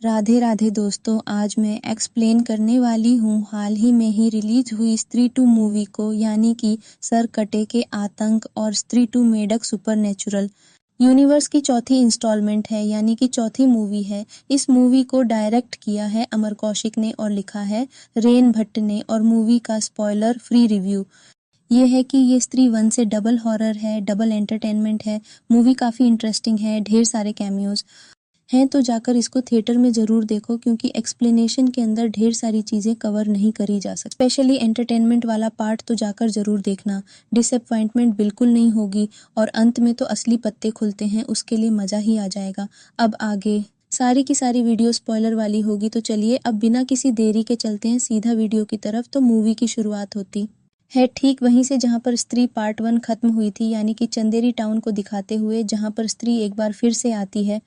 राधे राधे दोस्तों, आज मैं एक्सप्लेन करने वाली हूँ हाल ही में ही रिलीज हुई स्त्री 2 मूवी को, यानी कि सर कटे के आतंक और स्त्री 2 मेढक सुपरनैचुरल यूनिवर्स की चौथी इंस्टॉलमेंट है, यानी कि चौथी मूवी है। इस मूवी को डायरेक्ट किया है अमर कौशिक ने और लिखा है रेन भट्ट ने। और मूवी का स्पॉइलर फ्री रिव्यू ये है कि ये स्त्री 1 से डबल हॉरर है, डबल एंटरटेनमेंट है। मूवी काफ़ी इंटरेस्टिंग है, ढेर सारे कैमियोज हैं, तो जाकर इसको थिएटर में ज़रूर देखो, क्योंकि एक्सप्लेनेशन के अंदर ढेर सारी चीज़ें कवर नहीं करी जा सकती। स्पेशली एंटरटेनमेंट वाला पार्ट तो जाकर ज़रूर देखना, डिसअपॉइंटमेंट बिल्कुल नहीं होगी और अंत में तो असली पत्ते खुलते हैं, उसके लिए मज़ा ही आ जाएगा। अब आगे सारी की सारी वीडियो स्पॉइलर वाली होगी, तो चलिए अब बिना किसी देरी के चलते हैं सीधा वीडियो की तरफ। तो मूवी की शुरुआत होती है ठीक वहीं से जहां पर स्त्री पार्ट 1 खत्म हुई थी, यानी कि चंदेरी टाउन को दिखाते हुए, जहां पर स्त्री एक बार फिर से आती है।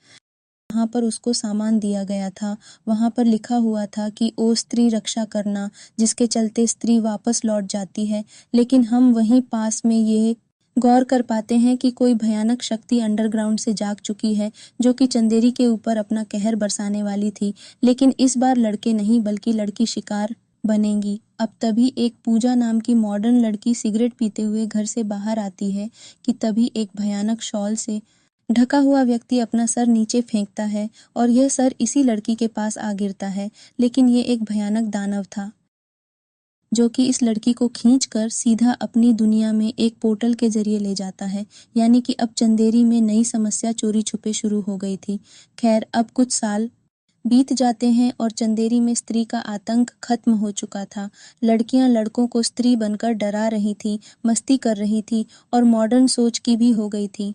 वहाँ पर उसको सामान दिया गया था, वहाँ पर लिखा हुआ था कि ओ स्त्री रक्षा करना, जिसके चलते स्त्री वापस लौट जाती है। लेकिन हम वहीं पास में ये गौर कर पाते हैं कि कोई भयानक शक्ति अंडरग्राउंड से जाग चुकी है, जो कि चंदेरी के ऊपर अपना कहर बरसाने वाली थी। लेकिन इस बार लड़के नहीं, बल्कि लड़की शिकार बनेंगी। अब तभी एक पूजा नाम की मॉडर्न लड़की सिगरेट पीते हुए घर से बाहर आती है कि तभी एक भयानक शॉल से ढका हुआ व्यक्ति अपना सर नीचे फेंकता है और यह सर इसी लड़की के पास आ गिरता है। लेकिन ये एक भयानक दानव था, जो कि इस लड़की को खींचकर सीधा अपनी दुनिया में एक पोर्टल के जरिए ले जाता है। यानी कि अब चंदेरी में नई समस्या चोरी छुपे शुरू हो गई थी। खैर, अब कुछ साल बीत जाते हैं और चंदेरी में स्त्री का आतंक खत्म हो चुका था। लड़कियां लड़कों को स्त्री बनकर डरा रही थी, मस्ती कर रही थी और मॉडर्न सोच की भी हो गई थी।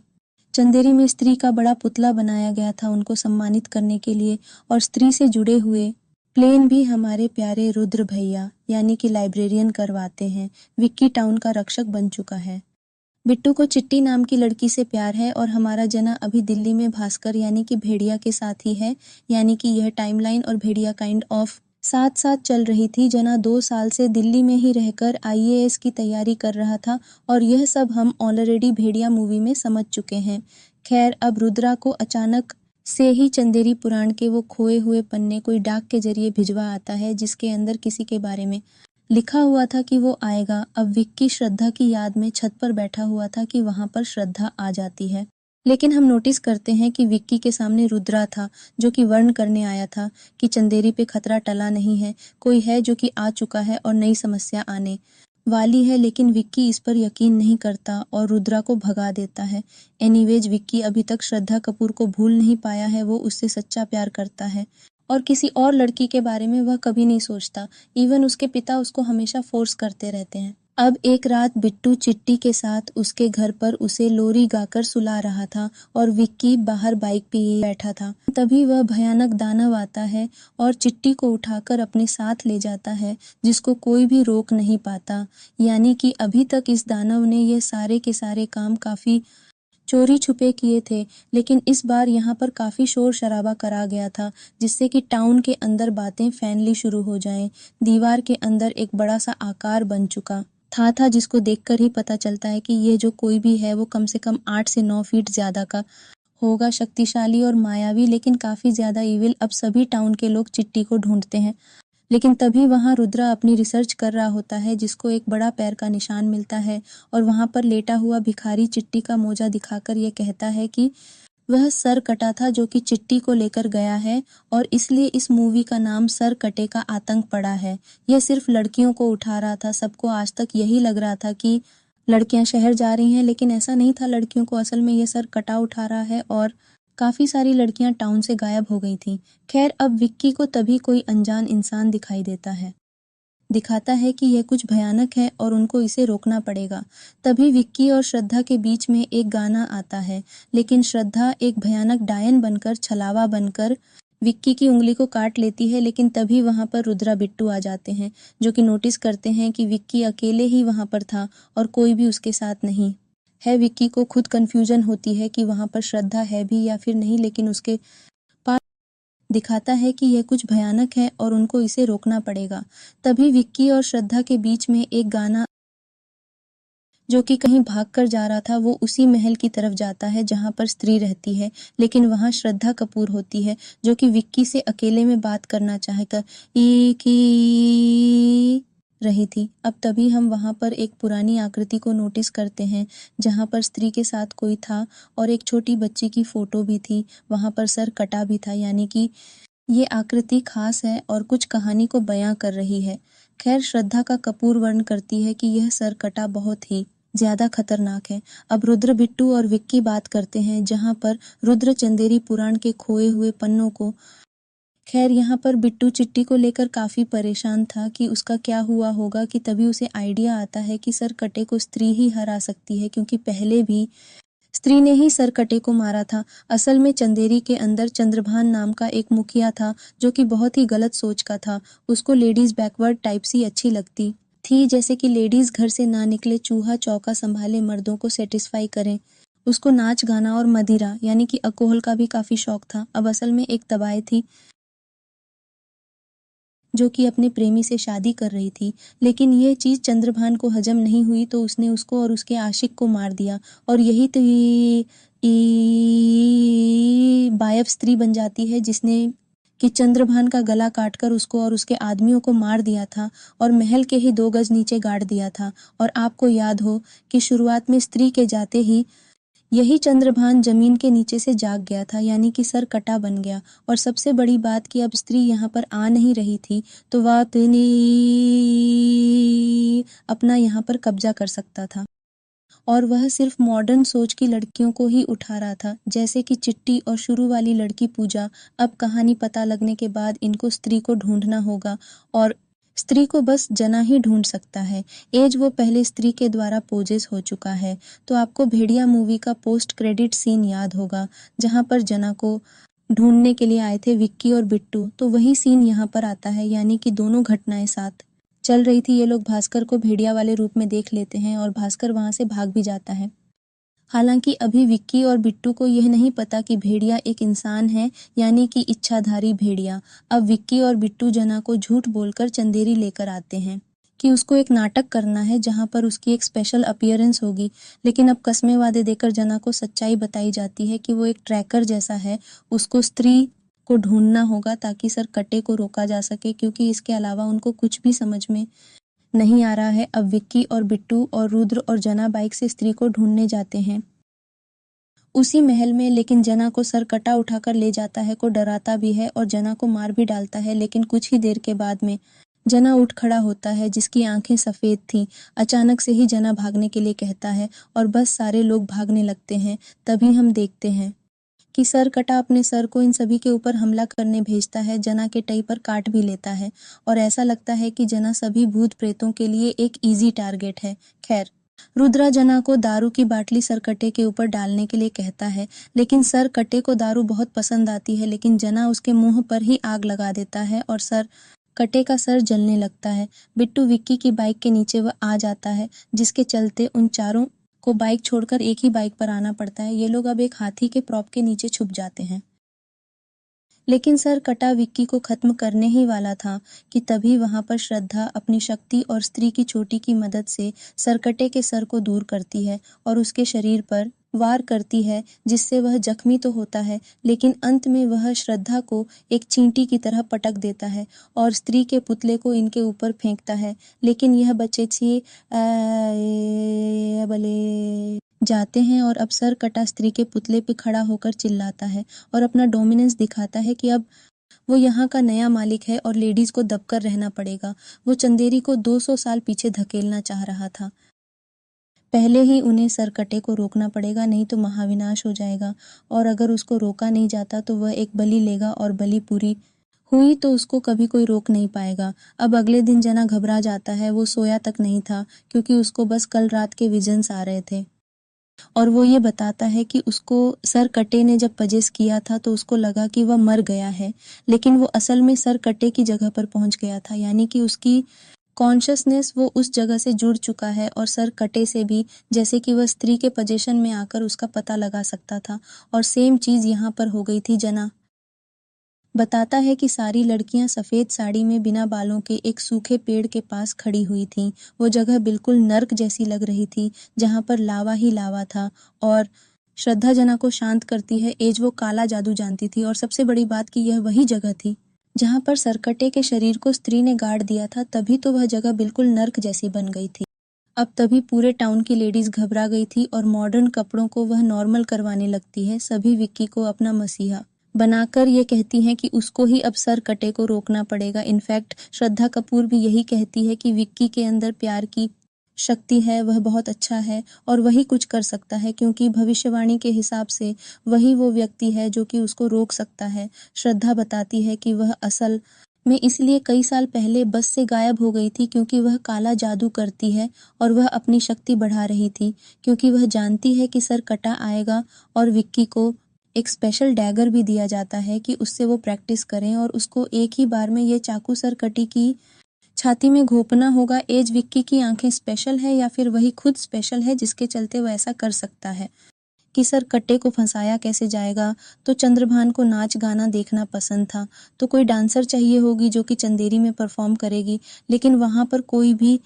चंदेरी में स्त्री का बड़ा पुतला बनाया गया था उनको सम्मानित करने के लिए, और स्त्री से जुड़े हुए प्लेन भी हमारे प्यारे रुद्र भैया यानी कि लाइब्रेरियन करवाते हैं। विक्की टाउन का रक्षक बन चुका है। बिट्टू को चिट्टी नाम की लड़की से प्यार है और हमारा जना अभी दिल्ली में भास्कर यानी कि भेड़िया के साथ ही है। यानी कि यह टाइमलाइन और भेड़िया काइंड ऑफ साथ साथ चल रही थी। जना 2 साल से दिल्ली में ही रहकर आईएएस की तैयारी कर रहा था और यह सब हम ऑलरेडी भेड़िया मूवी में समझ चुके हैं। खैर, अब रुद्रा को अचानक से ही चंदेरी पुराण के वो खोए हुए पन्ने कोई डाक के जरिए भिजवा आता है, जिसके अंदर किसी के बारे में लिखा हुआ था कि वो आएगा। अब विक्की श्रद्धा की याद में छत पर बैठा हुआ था कि वहां पर श्रद्धा आ जाती है। लेकिन हम नोटिस करते हैं कि विक्की के सामने रुद्रा था, जो कि वर्णन करने आया था कि चंदेरी पे खतरा टला नहीं है, कोई है जो कि आ चुका है और नई समस्या आने वाली है। लेकिन विक्की इस पर यकीन नहीं करता और रुद्रा को भगा देता है। एनीवेज, विक्की अभी तक श्रद्धा कपूर को भूल नहीं पाया है, वो उससे सच्चा प्यार करता है और किसी और लड़की के बारे में वह कभी नहीं सोचता। इवन उसके पिता उसको हमेशा फोर्स करते रहते हैं। अब एक रात बिट्टू चिट्टी के साथ उसके घर पर उसे लोरी गाकर सुला रहा था और विक्की बाहर बाइक पे ही बैठा था। तभी वह भयानक दानव आता है और चिट्टी को उठाकर अपने साथ ले जाता है, जिसको कोई भी रोक नहीं पाता। यानी कि अभी तक इस दानव ने ये सारे के सारे काम काफी चोरी छुपे किए थे, लेकिन इस बार यहाँ पर काफी शोर शराबा करा गया था, जिससे कि टाउन के अंदर बातें फैलनी शुरू हो जाएं। दीवार के अंदर एक बड़ा सा आकार बन चुका था जिसको देखकर ही पता चलता है कि ये जो कोई भी है वो कम से कम 8 से 9 फीट ज्यादा का होगा, शक्तिशाली और मायावी, लेकिन काफी ज्यादा इविल। अब सभी टाउन के लोग चिट्टी को ढूंढते हैं, लेकिन तभी वहां रुद्रा अपनी रिसर्च कर रहा होता है, जिसको एक बड़ा पैर का निशान मिलता है और वहां पर लेटा हुआ भिखारी चिट्टी का मोजा दिखाकर यह कहता है कि वह सर कटा था, जो कि चिट्टी को लेकर गया है और इसलिए इस मूवी का नाम सर कटे का आतंक पड़ा है। यह सिर्फ लड़कियों को उठा रहा था। सबको आज तक यही लग रहा था कि लड़कियां शहर जा रही हैं, लेकिन ऐसा नहीं था। लड़कियों को असल में यह सर कटा उठा रहा है और काफी सारी लड़कियां टाउन से गायब हो गई थीं। खैर, अब विक्की को तभी कोई अनजान इंसान दिखाई देता है, दिखाता है कि यह कुछ भयानक है और उनको इसे रोकना पड़ेगा। तभी विक्की और श्रद्धा के बीच में एक गाना आता है, लेकिन श्रद्धा एक भयानक डायन बनकर, छलावा बनकर विक्की की उंगली को काट लेती है। लेकिन तभी वहां पर रुद्रा बिट्टू आ जाते हैं, जो कि नोटिस करते हैं कि विक्की अकेले ही वहां पर था और कोई भी उसके साथ नहीं है। विक्की को खुद कंफ्यूजन होती है कि वहां पर श्रद्धा है भी या फिर नहीं, लेकिन उसके दिखाता है कि यह कुछ भयानक है और उनको इसे रोकना पड़ेगा। तभी विक्की और श्रद्धा के बीच में एक गाना जो कि कहीं भागकर जा रहा था, वो उसी महल की तरफ जाता है जहाँ पर स्त्री रहती है, लेकिन वहाँ श्रद्धा कपूर होती है जो कि विक्की से अकेले में बात करना चाहकर की रही थी। अब तभी हम वहाँ पर एक पुरानी आकृति को नोटिस करते हैं जहाँ पर स्त्री के साथ कोई था और एक छोटी बच्ची की फोटो भी थी। वहाँ पर सर कटा भी था, यानी कि ये आकृति खास है और कुछ कहानी को बयां कर रही है। खैर, श्रद्धा का कपूर वर्ण करती है कि यह सरकटा बहुत ही ज्यादा खतरनाक है। अब रुद्र, बिट्टू और विक्की बात करते हैं जहाँ पर रुद्र चंदेरी पुराण के खोए हुए पन्नों को। खैर, यहाँ पर बिट्टू चिट्टी को लेकर काफी परेशान था कि उसका क्या हुआ होगा, कि तभी उसे आइडिया आता है कि सरकटे को स्त्री ही हरा सकती है, क्योंकि पहले भी स्त्री ने ही सरकटे को मारा था। असल में चंदेरी के अंदर चंद्रभान नाम का एक मुखिया था जो कि बहुत ही गलत सोच का था। उसको लेडीज बैकवर्ड टाइप सी अच्छी लगती थी, जैसे कि लेडीज घर से ना निकले, चूहा चौका संभाले, मर्दों को सेटिस्फाई करें। उसको नाच गाना और मदिरा यानी कि अल्कोहल का भी काफी शौक था। अब असल में एक तबाही थी जो कि अपने प्रेमी से शादी कर रही थी, लेकिन ये चीज़ चंद्रभान को हजम नहीं हुई तो उसने उसको और उसके आशिक को मार दिया। और यही तो बायब स्त्री बन जाती है जिसने कि चंद्रभान का गला काटकर उसको और उसके आदमियों को मार दिया था और महल के ही 2 गज नीचे गाड़ दिया था। और आपको याद हो कि शुरुआत में स्त्री के जाते ही यही चंद्रभान जमीन के नीचे से जाग गया था, यानी कि सर कटा बन गया। और सबसे बड़ी बात कि अब स्त्री यहाँ पर आ नहीं रही थी तो वह अपनी अपना यहाँ पर कब्जा कर सकता था। और वह सिर्फ मॉडर्न सोच की लड़कियों को ही उठा रहा था, जैसे कि चिट्टी और शुरू वाली लड़की पूजा। अब कहानी पता लगने के बाद इनको स्त्री को ढूंढना होगा और स्त्री को बस जना ही ढूंढ सकता है। एज वो पहले स्त्री के द्वारा पोजेस हो चुका है। तो आपको भेड़िया मूवी का पोस्ट क्रेडिट सीन याद होगा जहां पर जना को ढूंढने के लिए आए थे विक्की और बिट्टू। तो वही सीन यहाँ पर आता है, यानी कि दोनों घटनाएं साथ चल रही थी। ये लोग भास्कर को भेड़िया वाले रूप में देख लेते हैं और भास्कर वहां से भाग भी जाता है। हालांकि अभी विक्की और बिट्टू को यह नहीं पता कि भेड़िया एक इंसान है, यानी कि इच्छाधारी भेड़िया। अब विक्की और बिट्टू जना को झूठ बोलकर चंदेरी लेकर आते हैं कि उसको एक नाटक करना है जहां पर उसकी एक स्पेशल अपीयरेंस होगी। लेकिन अब कस्मे वादे देकर जना को सच्चाई बताई जाती है कि वो एक ट्रैकर जैसा है, उसको स्त्री को ढूंढना होगा ताकि सर कटे को रोका जा सके, क्योंकि इसके अलावा उनको कुछ भी समझ में नहीं आ रहा है। अब विक्की और बिट्टू और रुद्र और जना बाइक से स्त्री को ढूंढने जाते हैं उसी महल में, लेकिन जना को सर कटा उठाकर ले जाता है, को डराता भी है और जना को मार भी डालता है। लेकिन कुछ ही देर के बाद में जना उठ खड़ा होता है जिसकी आंखें सफेद थीं। अचानक से ही जना भागने के लिए कहता है और बस सारे लोग भागने लगते हैं। तभी हम देखते हैं कि सर कटा अपने सर को इन सभी के ऊपर हमला करने भेजता है। जना के टई पर काट भी लेता है और ऐसा लगता है कि जना सभी भूत प्रेतों के लिए एक इजी टारगेट है। खैर, रुद्रा जना को दारू की बाटली सरकटे के ऊपर डालने के लिए कहता है, लेकिन सरकटे को दारू बहुत पसंद आती है, लेकिन जना उसके मुंह पर ही आग लगा देता है और सर कटे का सर जलने लगता है। बिट्टू विक्की की बाइक के नीचे वह आ जाता है, जिसके चलते उन चारों को बाइक छोड़कर एक ही बाइक पर आना पड़ता है। ये लोग अब एक हाथी के प्रॉप के नीचे छुप जाते हैं। लेकिन सर कटा विक्की को खत्म करने ही वाला था कि तभी वहां पर श्रद्धा अपनी शक्ति और स्त्री की चोटी की मदद से सरकटे के सर को दूर करती है और उसके शरीर पर वार करती है, जिससे वह जख्मी तो होता है, लेकिन अंत में वह श्रद्धा को एक चींटी की तरह पटक देता है और स्त्री के पुतले को इनके ऊपर फेंकता है। लेकिन यह बच्चे बले जाते हैं और अब सर कटा स्त्री के पुतले पे खड़ा होकर चिल्लाता है और अपना डोमिनेंस दिखाता है कि अब वो यहाँ का नया मालिक है और लेडीज को दबकर रहना पड़ेगा। वो चंदेरी को 200 साल पीछे धकेलना चाह रहा था। पहले ही उन्हें सरकटे को रोकना पड़ेगा, नहीं तो महाविनाश हो जाएगा। और अगर उसको रोका नहीं जाता तो वह एक बलि लेगा और बलि पूरी हुई तो उसको कभी कोई रोक नहीं पाएगा। अब अगले दिन जना घबरा जाता है। वो सोया तक नहीं था क्योंकि उसको बस कल रात के विजन्स आ रहे थे और वो ये बताता है कि उसको सर कटे ने जब पजेस किया था तो उसको लगा कि वह मर गया है, लेकिन वो असल में सर कटे की जगह पर पहुंच गया था, यानी कि उसकी कॉन्शियसनेस वो उस जगह से जुड़ चुका है और सर कटे से भी, जैसे कि वह स्त्री के पोजीशन में आकर उसका पता लगा सकता था। और सेम चीज यहाँ पर हो गई थी। जना बताता है कि सारी लड़कियां सफ़ेद साड़ी में बिना बालों के एक सूखे पेड़ के पास खड़ी हुई थीं। वो जगह बिल्कुल नर्क जैसी लग रही थी, जहाँ पर लावा ही लावा था। और श्रद्धा जना को शांत करती है एज वो काला जादू जानती थी, और सबसे बड़ी बात कि यह वही जगह थी जहाँ पर सरकटे के शरीर को स्त्री ने गाड़ दिया था। तभी तो वह जगह बिल्कुल नर्क जैसी बन गई थी। अब तभी पूरे टाउन की लेडीज घबरा गई थी और मॉडर्न कपड़ों को वह नॉर्मल करवाने लगती है। सभी विक्की को अपना मसीहा बनाकर ये कहती हैं कि उसको ही अब सर कटे को रोकना पड़ेगा। इनफैक्ट श्रद्धा कपूर भी यही कहती है कि विक्की के अंदर प्यार की शक्ति है, वह बहुत अच्छा है और वही कुछ कर सकता है, क्योंकि भविष्यवाणी के हिसाब से वही वो व्यक्ति है जो कि उसको रोक सकता है। श्रद्धा बताती है कि वह असल में इसलिए कई साल पहले बस से गायब हो गई थी क्योंकि वह काला जादू करती है और वह अपनी शक्ति बढ़ा रही थी, क्योंकि वह जानती है कि सर कटा आएगा और विक्की को एक स्पेशल डैगर भी दिया जाता है कि उससे वो प्रैक्टिस करें और उसको एक ही बार में ये चाकू सर कटी की छाती में घोंपना होगा। एज विक्की की आंखें स्पेशल है या फिर वही खुद स्पेशल है जिसके चलते वह ऐसा कर सकता है कि सर कट्टे को फंसाया कैसे जाएगा। तो चंद्रभान को नाच गाना देखना पसंद था, तो कोई डांसर चाहिए होगी जो कि चंदेरी में परफॉर्म करेगी, लेकिन वहां पर कोई भी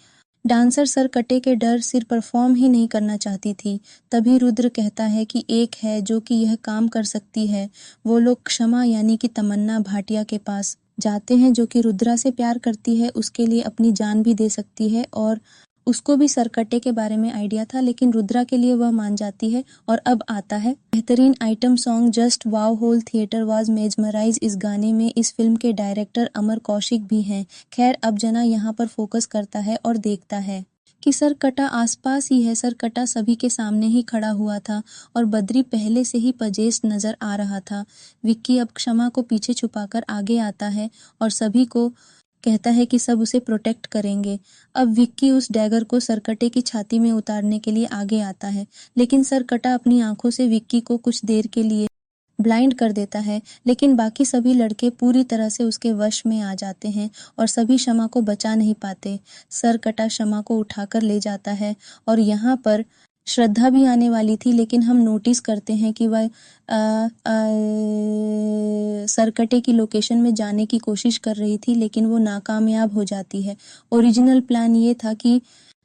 डांसर सर कटे के डर सिर परफॉर्म ही नहीं करना चाहती थी। तभी रुद्र कहता है कि एक है जो कि यह काम कर सकती है। वो लोग क्षमा यानी कि तमन्ना भाटिया के पास जाते हैं जो कि रुद्रा से प्यार करती है, उसके लिए अपनी जान भी दे सकती है और उसको भी सरकटे के बारे में आइडिया था, लेकिन रुद्रा के लिए वह मान जाती है। और अब आता है बेहतरीन item song just wow whole theatre was mesmerise. इस गाने में इस फिल्म के डायरेक्टर अमर कौशिक भी हैं। खैर अब जना यहाँ पर फोकस करता है और देखता है कि सरकटा आसपास ही है। सरकटा सभी के सामने ही खड़ा हुआ था और बद्री पहले से ही पजेश नजर आ रहा था। विक्की अब क्षमा को पीछे छुपाकर आगे आता है और सभी को कहता है कि सब उसे प्रोटेक्ट करेंगे। अब विक्की उस डैगर को सरकटे की छाती में उतारने के लिए आगे आता है, लेकिन सरकटा अपनी आंखों से विक्की को कुछ देर के लिए ब्लाइंड कर देता है, लेकिन बाकी सभी लड़के पूरी तरह से उसके वश में आ जाते हैं और सभी शमा को बचा नहीं पाते। सरकटा शमा को उठाकर ले जाता है और यहाँ पर श्रद्धा भी आने वाली थी, लेकिन हम नोटिस करते हैं कि वह सरकटे की लोकेशन में जाने की कोशिश कर रही थी, लेकिन वो नाकामयाब हो जाती है। ओरिजिनल प्लान ये था कि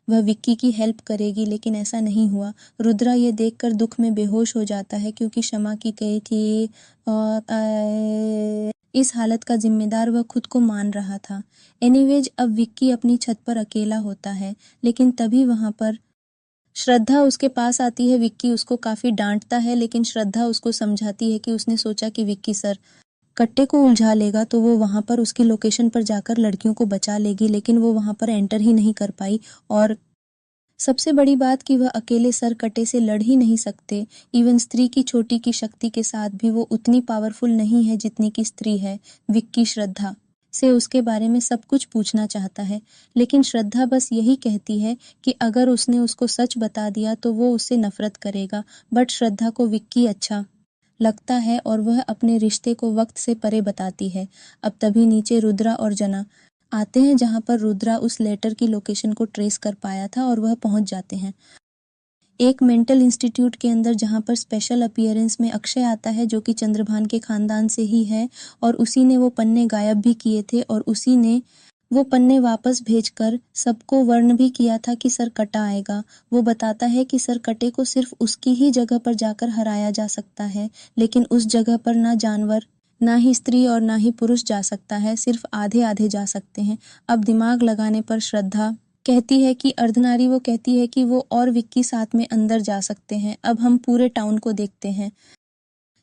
वह विक्की की हेल्प करेगी, लेकिन ऐसा नहीं हुआ। रुद्रा ये देखकर दुख में बेहोश हो जाता है क्योंकि क्षमा की गई थी और इस हालत का जिम्मेदार वह खुद को मान रहा था। एनीवेज अब विक्की अपनी छत पर अकेला होता है, लेकिन तभी वहां पर श्रद्धा उसके पास आती है। विक्की उसको काफी डांटता है, लेकिन श्रद्धा उसको समझाती है कि उसने सोचा कि विक्की सर कट्टे को उलझा लेगा तो वो वहां पर उसकी लोकेशन पर जाकर लड़कियों को बचा लेगी, लेकिन वो वहां पर एंटर ही नहीं कर पाई। और सबसे बड़ी बात कि वह अकेले सर कटे से लड़ ही नहीं सकते। इवन स्त्री की छोटी की शक्ति के साथ भी वो उतनी पावरफुल नहीं है जितनी की स्त्री है। विक्की श्रद्धा से उसके बारे में सब कुछ पूछना चाहता है, लेकिन श्रद्धा बस यही कहती है कि अगर उसने उसको सच बता दिया तो वो उससे नफरत करेगा। बट श्रद्धा को विक्की अच्छा लगता है और वह अपने रिश्ते को वक्त से परे बताती है। अब तभी नीचे रुद्रा और जना आते हैं, जहां पर रुद्रा उस लेटर की लोकेशन को ट्रेस कर पाया था और वह पहुंच जाते हैं एक मेंटल इंस्टीट्यूट के अंदर, जहां पर स्पेशल अपीयरेंस में अक्षय आता है जो कि चंद्रभान के खानदान से ही है और उसी ने वो पन्ने गायब भी किए थे और उसी ने वो पन्ने वापस भेजकर सबको वर्ण भी किया था कि सर कटा आएगा। वो बताता है कि सर कटे को सिर्फ उसकी ही जगह पर जाकर हराया जा सकता है, लेकिन उस जगह पर ना जानवर, ना ही स्त्री और ना ही पुरुष जा सकता है, सिर्फ आधे आधे जा सकते हैं। अब दिमाग लगाने पर श्रद्धा कहती है कि अर्धनारी वो कहती है कि वो और विक्की साथ में अंदर जा सकते हैं। अब हम पूरे टाउन को देखते हैं,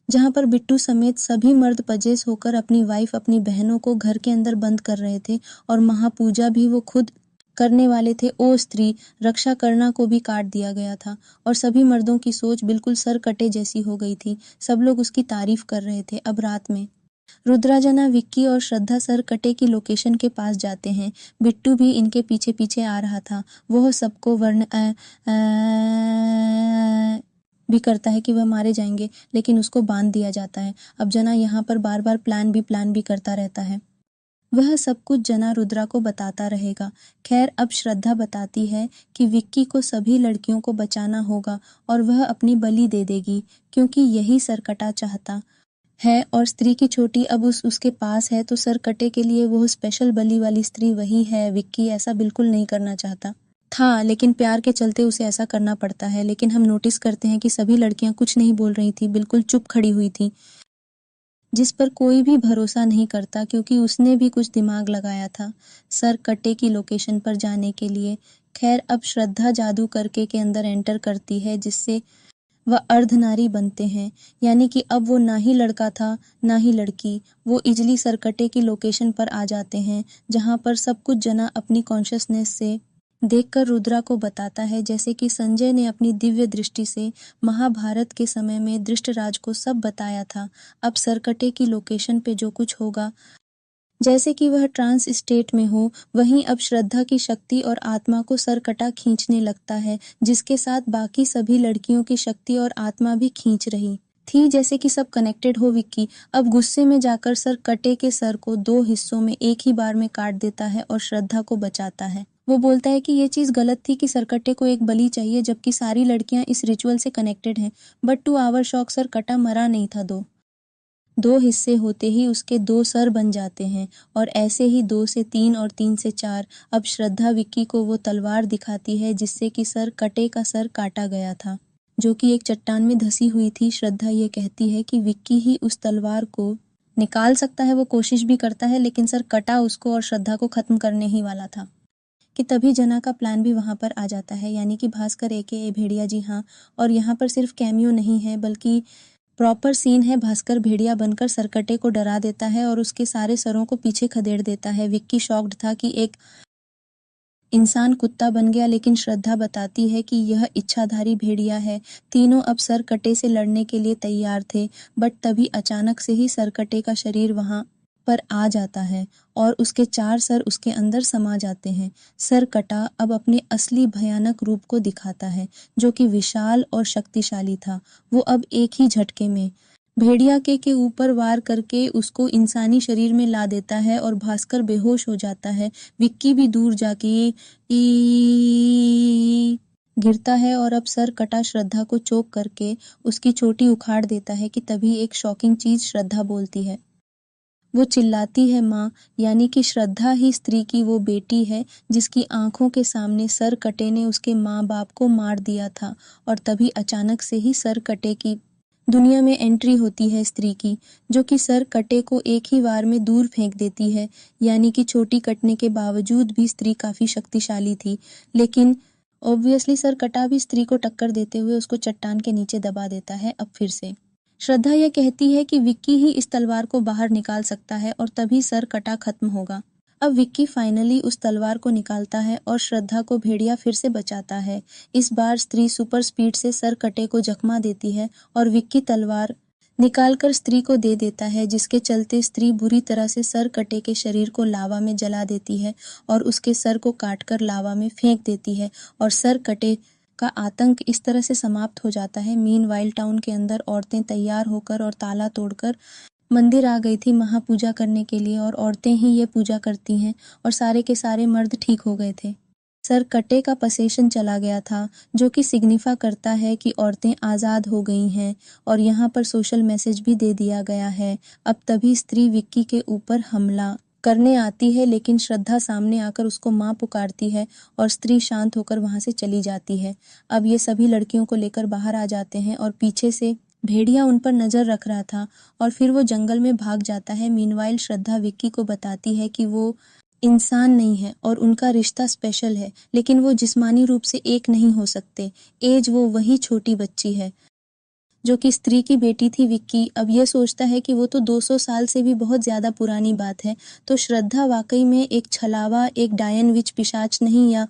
जहां पर बिट्टू समेत सभी मर्द पजेस होकर अपनी वाइफ, अपनी बहनों को घर के अंदर बंद कर रहे थे और महापूजा भी वो खुद करने वाले थे। ओ स्त्री, रक्षा करना को भी काट दिया गया था और सभी मर्दों की सोच बिल्कुल सर कटे जैसी हो गई थी। सब लोग उसकी तारीफ कर रहे थे। अब रात में रुद्राजना, विक्की और श्रद्धा सर कटे की लोकेशन के पास जाते हैं। बिट्टू भी इनके पीछे पीछे आ रहा था। वह सबको वर्ण भी करता है कि वह मारे जाएंगे, लेकिन उसको बांध दिया जाता है। अब जना यहाँ पर बार बार प्लान भी करता रहता है। वह सब कुछ जना रुद्रा को बताता रहेगा। खैर अब श्रद्धा बताती है कि विक्की को सभी लड़कियों को बचाना होगा और वह अपनी बलि दे देगी, क्योंकि यही सरकटा चाहता। है और स्त्री की चोटी अब उसके पास है, तो सर कटे के लिए वो स्पेशल बली वाली स्त्री वही है। विक्की ऐसा बिल्कुल नहीं करना चाहता था, लेकिन प्यार के चलते उसे ऐसा करना पड़ता है। लेकिन हम नोटिस करते हैं कि सभी लड़कियां कुछ नहीं बोल रही थी, बिल्कुल चुप खड़ी हुई थी, जिस पर कोई भी भरोसा नहीं करता क्योंकि उसने भी कुछ दिमाग लगाया था सर कटे की लोकेशन पर जाने के लिए। खैर, अब श्रद्धा जादू करके के अंदर एंटर करती है, जिससे वह अर्धनारी बनते हैं, यानी कि अब वो ना ही लड़का था ना ही लड़की। वो इजली सरकटे की लोकेशन पर आ जाते हैं, जहाँ पर सब कुछ जना अपनी कॉन्शियसनेस से देखकर रुद्रा को बताता है, जैसे कि संजय ने अपनी दिव्य दृष्टि से महाभारत के समय में धृतराष्ट्र को सब बताया था। अब सरकटे की लोकेशन पे जो कुछ होगा, जैसे कि वह ट्रांस स्टेट में हो, वहीं अब श्रद्धा की शक्ति और आत्मा को सरकटा खींचने लगता है, जिसके साथ बाकी सभी लड़कियों की शक्ति और आत्मा भी खींच रही थी, जैसे कि सब कनेक्टेड हो। विक्की अब गुस्से में जाकर सर कटे के सर को 2 हिस्सों में एक ही बार में काट देता है और श्रद्धा को बचाता है। वो बोलता है कि ये चीज गलत थी कि सरकटे को एक बलि चाहिए, जबकि सारी लड़कियां इस रिचुअल से कनेक्टेड हैं। बट टू आवर शॉक, सरकटा मरा नहीं था। दो हिस्से होते ही उसके 2 सर बन जाते हैं, और ऐसे ही 2 से 3 और 3 से 4। अब श्रद्धा विक्की को वो तलवार दिखाती है जिससे कि सर कटे का सर काटा गया था, जो कि एक चट्टान में धसी हुई थी। श्रद्धा ये कहती है कि विक्की ही उस तलवार को निकाल सकता है। वो कोशिश भी करता है, लेकिन सर कटा उसको और श्रद्धा को खत्म करने ही वाला था कि तभी जना का प्लान भी वहां पर आ जाता है, यानी कि भास्कर ए भेड़िया। जी हाँ, और यहाँ पर सिर्फ कैमियो नहीं है, बल्कि प्रॉपर सीन है। भास्कर भेड़िया बनकर सरकटे को डरा देता है और उसके सारे सरों को पीछे खदेड़ देता है। विक्की शॉक्ड था कि एक इंसान कुत्ता बन गया, लेकिन श्रद्धा बताती है कि यह इच्छाधारी भेड़िया है। तीनों अब सरकटे से लड़ने के लिए तैयार थे, बट तभी अचानक से ही सरकटे का शरीर वहां पर आ जाता है और उसके 4 सर उसके अंदर समा जाते हैं। सरकटा अब अपने असली भयानक रूप को दिखाता है, जो कि विशाल और शक्तिशाली था। वो अब एक ही झटके में भेड़िया के ऊपर वार करके उसको इंसानी शरीर में ला देता है और भास्कर बेहोश हो जाता है। विक्की भी दूर जाके गिरता है और अब सर कटा श्रद्धा को चोक करके उसकी चोटी उखाड़ देता है कि तभी एक शॉकिंग चीज श्रद्धा बोलती है। वो चिल्लाती है, माँ, यानी कि श्रद्धा ही स्त्री की वो बेटी है जिसकी आंखों के सामने सर कटे ने उसके माँ बाप को मार दिया था। और तभी अचानक से ही सर कटे की दुनिया में एंट्री होती है स्त्री की, जो कि सर कटे को एक ही वार में दूर फेंक देती है। यानी कि चोटी कटने के बावजूद भी स्त्री काफी शक्तिशाली थी, लेकिन ऑब्वियसली सर कटा भी स्त्री को टक्कर देते हुए उसको चट्टान के नीचे दबा देता है। अब फिर से श्रद्धा यह कहती है कि विक्की ही इस तलवार को बाहर निकाल सकता है और तभी सर कटा खत्म होगा। अब विक्की फाइनली उस तलवार को निकालता है और श्रद्धा को भेड़िया फिर से बचाता है। इस बार स्त्री सुपर स्पीड से सर कटे को जख्मा देती है और विक्की तलवार निकालकर स्त्री को दे देता है, जिसके चलते स्त्री बुरी तरह से सर कटे के शरीर को लावा में जला देती है और उसके सर को काटकर लावा में फेंक देती है और सर कटे का आतंक इस तरह से समाप्त हो जाता है। मीनवाइल टाउन के अंदर औरतें तैयार होकर और ताला तोड़कर मंदिर आ गई थी महापूजा करने के लिए, और औरतें ही ये पूजा करती हैं और सारे के सारे मर्द ठीक हो गए थे। सर कटे का पसेशन चला गया था, जो कि सिग्निफा करता है कि औरतें आज़ाद हो गई हैं, और यहाँ पर सोशल मैसेज भी दे दिया गया है। अब तभी स्त्री विक्की के ऊपर हमला करने आती है, लेकिन श्रद्धा सामने आकर उसको माँ पुकारती है और स्त्री शांत होकर वहां से चली जाती है। अब ये सभी लड़कियों को लेकर बाहर आ जाते हैं और पीछे से भेड़िया उन पर नजर रख रहा था और फिर वो जंगल में भाग जाता है। मीनवाइल श्रद्धा विक्की को बताती है कि वो इंसान नहीं है और उनका रिश्ता स्पेशल है, लेकिन वो जिस्मानी रूप से एक नहीं हो सकते। एज वो वही छोटी बच्ची है जो कि स्त्री की बेटी थी। विक्की अब ये सोचता है कि वो तो 200 साल से भी बहुत ज्यादा पुरानी बात है, तो श्रद्धा वाकई में एक छलावा, एक डायन विच पिशाच नहीं, या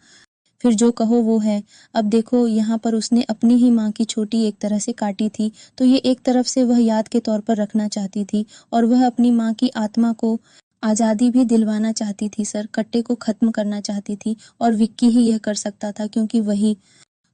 फिर जो कहो वो है। अब देखो, यहाँ पर उसने अपनी ही माँ की छोटी एक तरह से काटी थी, तो ये एक तरफ से वह याद के तौर पर रखना चाहती थी और वह अपनी माँ की आत्मा को आज़ादी भी दिलवाना चाहती थी, सर कट्टे को खत्म करना चाहती थी, और विक्की ही यह कर सकता था क्योंकि वही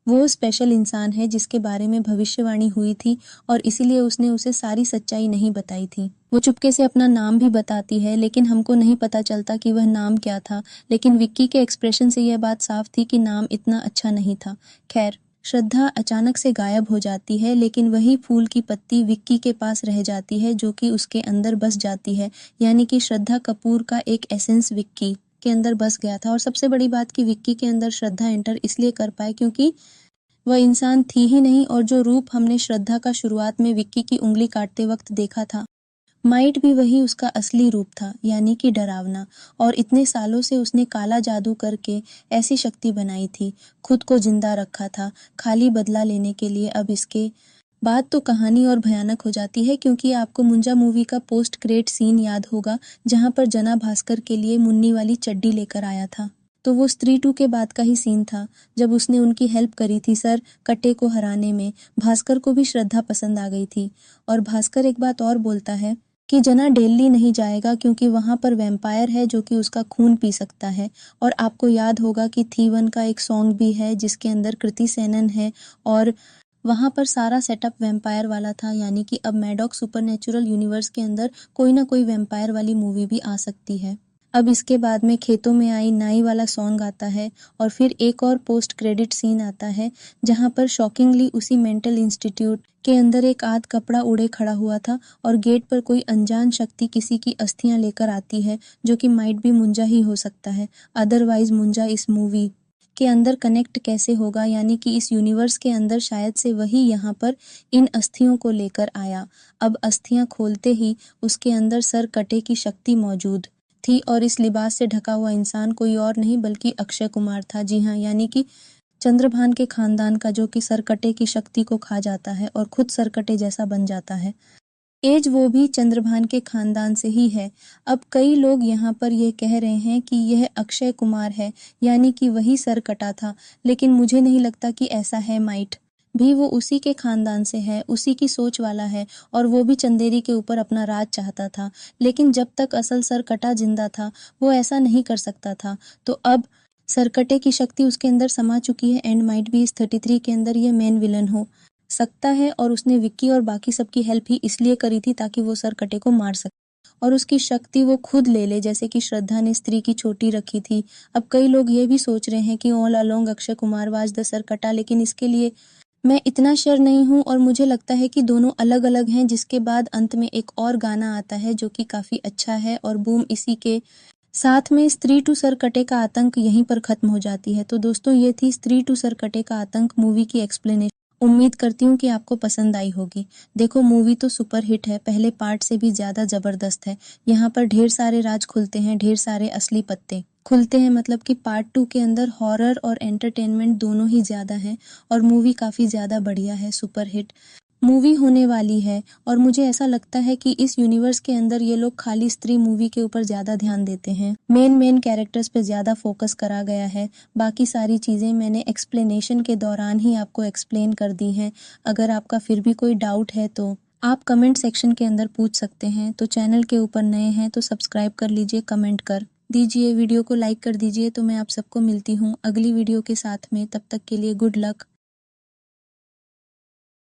वो स्पेशल इंसान है जिसके बारे में भविष्यवाणी हुई थी, और इसीलिए उसने उसे सारी सच्चाई नहीं बताई थी। वो चुपके से अपना नाम भी बताती है, लेकिन हमको नहीं पता चलता कि वह नाम क्या था, लेकिन विक्की के एक्सप्रेशन से यह बात साफ थी कि नाम इतना अच्छा नहीं था। खैर, श्रद्धा अचानक से गायब हो जाती है, लेकिन वही फूल की पत्ती विक्की के पास रह जाती है जो कि उसके अंदर बस जाती है, यानी कि श्रद्धा कपूर का एक एसेंस विक्की के अंदर बस गया था। और सबसे बड़ी बात कि विक्की के अंदर श्रद्धा एंटर इसलिए कर पाए क्योंकि वह इंसान थी ही नहीं, और जो रूप हमने श्रद्धा का शुरुआत में विक्की की उंगली काटते वक्त देखा था, माइट भी वही उसका असली रूप था, यानी कि डरावना। और इतने सालों से उसने काला जादू करके ऐसी शक्ति बनाई थी, खुद को जिंदा रखा था, खाली बदला लेने के लिए। अब इसके बाद तो कहानी और भयानक हो जाती है, क्योंकि आपको मुंजा मूवी का पोस्ट क्रेडिट सीन याद होगा, जहां पर जना भास्कर के लिए मुन्नी वाली चड्डी लेकर आया था। तो वो स्त्री 2 के बाद का ही सीन था, जब उसने उनकी हेल्प करी थी सर कटे को हराने में। भास्कर को भी श्रद्धा पसंद आ गई थी। और भास्कर एक बात और बोलता है कि जना दिल्ली नहीं जाएगा क्योंकि वहां पर वैम्पायर है जो कि उसका खून पी सकता है। और आपको याद होगा कि थी 1 का एक सॉन्ग भी है जिसके अंदर कृति सेनन है, और वहां पर सारा सेटअप वैम्पायर वाला था, यानी कि अब मैडॉक सुपरनैचुरल यूनिवर्स के अंदर कोई ना कोई वैम्पायर वाली मूवी भी आ सकती है। अब इसके बाद में खेतों में आई नाई वाला सॉन्ग आता है, और फिर एक और पोस्ट क्रेडिट सीन आता है जहां पर शॉकिंगली उसी मेंटल इंस्टीट्यूट के अंदर एक आध कपड़ा उड़े खड़ा हुआ था, और गेट पर कोई अनजान शक्ति किसी की अस्थियां लेकर आती है जो कि माइट भी मुंजा ही हो सकता है। अदरवाइज मुंजा इस मूवी के अंदर कनेक्ट कैसे होगा, यानी कि इस यूनिवर्स के अंदर शायद से वही यहाँ पर इन अस्थियों को लेकर आया। अब अस्थियां खोलते ही उसके अंदर सर कटे की शक्ति मौजूद थी, और इस लिबास से ढका हुआ इंसान कोई और नहीं बल्कि अक्षय कुमार था। जी हाँ, यानी कि चंद्रभान के खानदान का, जो कि सरकटे की शक्ति को खा जाता है और खुद सरकटे जैसा बन जाता है। एज वो भी चंद्रभान के खानदान से ही है। अब कई लोग यहाँ पर यह कह रहे हैं कि यह अक्षय कुमार है, यानी कि वही सरकटा था, लेकिन मुझे नहीं लगता कि ऐसा है। माइट भी वो उसी के खानदान से है, उसी की सोच वाला है, और वो भी चंदेरी के ऊपर अपना राज चाहता था। लेकिन जब तक असल सरकटा जिंदा था वो ऐसा नहीं कर सकता था। तो अब सरकटे की शक्ति उसके अंदर समा चुकी है, एंड माइट भी इस 33 के अंदर ये मेन विलन हो सकता है। और उसने विक्की और बाकी सबकी हेल्प ही इसलिए करी थी ताकि वो सरकटे को मार सके, और उसकी शक्ति वो खुद ले ले, जैसे कि श्रद्धा ने स्त्री की चोटी रखी थी। अब कई लोग ये भी सोच रहे हैं कि all along Akshay Kumar was the Sarkata, लेकिन इसके लिए मैं इतना श्योर नहीं हूँ, और मुझे लगता है कि दोनों अलग अलग हैं। जिसके बाद अंत में एक और गाना आता है जो कि काफी अच्छा है, और बूम इसी के साथ में स्त्री टू सरकटे का आतंक यहीं पर खत्म हो जाती है। तो दोस्तों, ये थी स्त्री टू सरकटे का आतंक मूवी की एक्सप्लेनेशन। उम्मीद करती हूँ कि आपको पसंद आई होगी। देखो, मूवी तो सुपर हिट है, पहले पार्ट से भी ज्यादा जबरदस्त है। यहाँ पर ढेर सारे राज खुलते हैं, ढेर सारे असली पत्ते खुलते हैं। मतलब कि पार्ट 2 के अंदर हॉरर और एंटरटेनमेंट दोनों ही ज्यादा है, और मूवी काफी ज्यादा बढ़िया है, सुपर हिट मूवी होने वाली है। और मुझे ऐसा लगता है कि इस यूनिवर्स के अंदर ये लोग खाली स्त्री मूवी के ऊपर ज्यादा ध्यान देते हैं, मेन कैरेक्टर्स पे ज्यादा फोकस करा गया है। बाकी सारी चीजें मैंने एक्सप्लेनेशन के दौरान ही आपको एक्सप्लेन कर दी हैं। अगर आपका फिर भी कोई डाउट है तो आप कमेंट सेक्शन के अंदर पूछ सकते हैं। तो चैनल के ऊपर नए हैं तो सब्सक्राइब कर लीजिए, कमेंट कर दीजिए, वीडियो को लाइक कर दीजिए। तो मैं आप सबको मिलती हूँ अगली वीडियो के साथ में, तब तक के लिए गुड लक।